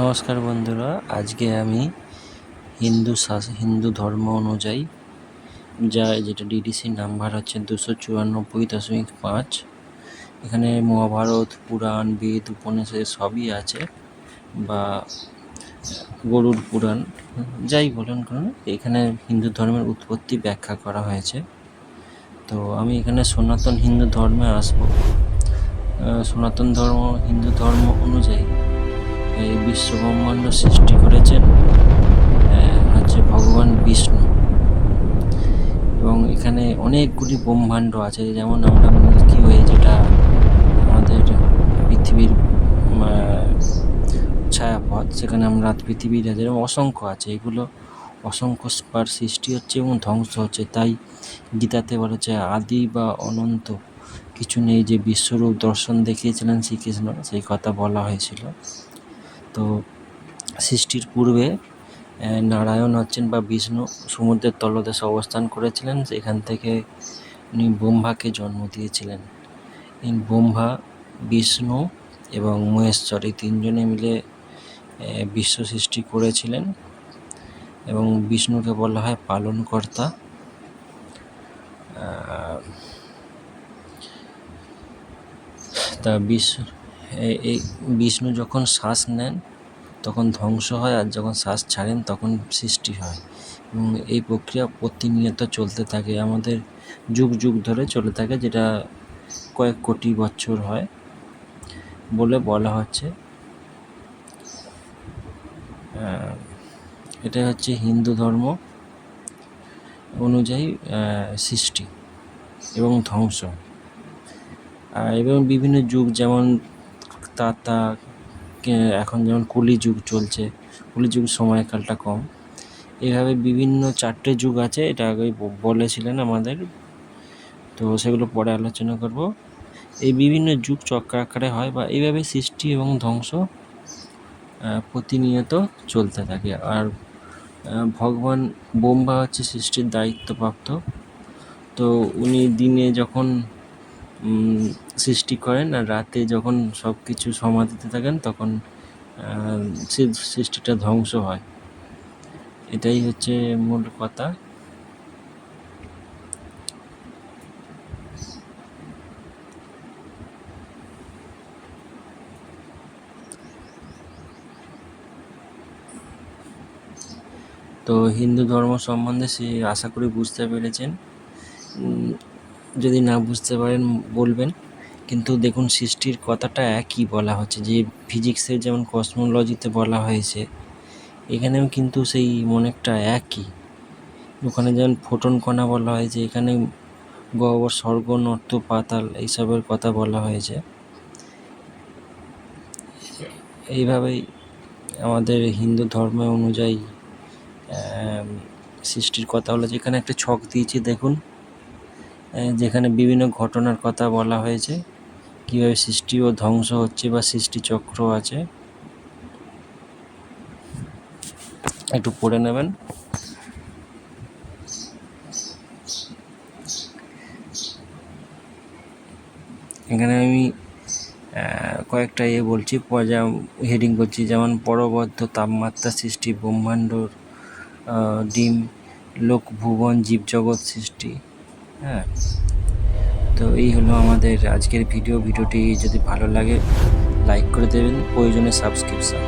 নমস্কার বন্ধুরা, আজকে আমি হিন্দু ধর্ম অনুযায়ী যেটা ডিডিসি নাম্বার হচ্ছে 294.5। এখানে মহাভারত, পুরাণ, বেদ, উপনিষদ সবই আছে, বা গরুড় পুরাণ, যাই বলুন কেন এখানে হিন্দু ধর্মের উৎপত্তি ব্যাখ্যা করা হয়েছে। তো আমি এখানে সনাতন হিন্দু ধর্মে আসব। সনাতন ধর্ম হিন্দু ধর্ম অনুযায়ী এই বিশ্ব ব্রহ্মাণ্ড সৃষ্টি করেছেন হচ্ছে ভগবান বিষ্ণু, এবং এখানে অনেকগুলি ব্রহ্মাণ্ড আছে। যেমন আমরা মিল্কি ওয়ে, যেটা আমাদের পৃথিবীর ছায়াপথ, সেখানে আমরা পৃথিবীর যেরকম অসংখ্য আছে, এগুলো অসংখ্য বার সৃষ্টি হচ্ছে এবং ধ্বংস হচ্ছে। তাই গীতাতে বলা হচ্ছে আদি বা অনন্ত কিছু নেই, যে বিশ্বরূপ দর্শন দেখিয়েছিলেন শ্রীকৃষ্ণ, সেই কথা বলা হয়েছিল। তো সৃষ্টির পূর্বে নারায়ণ হচ্ছেন বা বিষ্ণু সমুদ্রের তলদেশে অবস্থান করেছিলেন। সেখান থেকে উনি ব্রহ্মাকে জন্ম দিয়েছিলেন। এই ব্রহ্মা, বিষ্ণু এবং মহেশ্বর এই তিনজনে মিলে বিশ্ব সৃষ্টি করেছিলেন, এবং বিষ্ণুকে বলা হয় পালনকর্তা। তা এই বিষ্ণু যখন শ্বাস নেন তখন ধ্বংস হয়, আর যখন শ্বাস ছাড়েন তখন সৃষ্টি হয়, এবং এই প্রক্রিয়া প্রতিনিয়ত চলতে থাকে, আমাদের যুগ যুগ ধরে চলে থাকে, যেটা কয়েক কোটি বছর হয় বলে বলা হচ্ছে। এটা হচ্ছে হিন্দু ধর্ম অনুযায়ী সৃষ্টি এবং ধ্বংস, এবং বিভিন্ন যুগ, যেমন তাতা, এখন যেমন কলি যুগ চলছে, কলি যুগ সময়কালটা কম, এইভাবে বিভিন্ন 4টে যুগ আছে। এটা আগে বলেছিলেন আমাদের, তো সেগুলো পরে আলোচনা করব। এই বিভিন্ন যুগ চক্রাকারে হয়, বা এইভাবে সৃষ্টি এবং ধ্বংস প্রতিনিয়ত চলতে থাকে। আর ভগবান ব্রহ্মা হচ্ছে সৃষ্টির দায়িত্বপ্রাপ্ত। তো উনি দিনে যখন সৃষ্টি করেন, আর রাতে যখন সব কিছু সমাধিতে থাকেন, তখন সৃষ্টিটা ধ্বংস হয়। এটাই হচ্ছে মূল কথা। তো হিন্দু ধর্ম সম্বন্ধে আশা করি বুঝতে পেরেছেন। যদি না বুঝতে পারেন বলবেন, কিন্তু দেখুন সৃষ্টির কথাটা একই বলা হচ্ছে, যে ফিজিক্সের যেমন কসমোলজিতে বলা হয়েছে, এখানেও কিন্তু সেই অনেকটা একই। ওখানে যেমন ফোটন কণা বলা হয়েছে, এখানে গহ্বর, স্বর্গ, নর্ত, পাতাল এইসবের কথা বলা হয়েছে। এইভাবেই আমাদের হিন্দু ধর্ম অনুযায়ী সৃষ্টির কথা হলো। যেখানে একটা ছক দিয়েছি দেখুন, যেখানে বিভিন্ন ঘটনার কথা বলা হয়েছে, কীভাবে সৃষ্টি ও ধ্বংস হচ্ছে, বা সৃষ্টি চক্র আছে। একটু পড়ে নেবেন। এখানে আমি কয়েকটা বলছি, হেডিং করছি, যেমন পরবর্ধ তাপমাত্রা সৃষ্টি, ব্রহ্মাণ্ডর ডিম, লোক, ভুবন, জীবজগৎ সৃষ্টি। হ্যাঁ, তো এই হলো আমাদের আজকের ভিডিওটি যদি ভালো লাগে লাইক করে দেবেন, প্রয়োজনে সাবস্ক্রিপশন।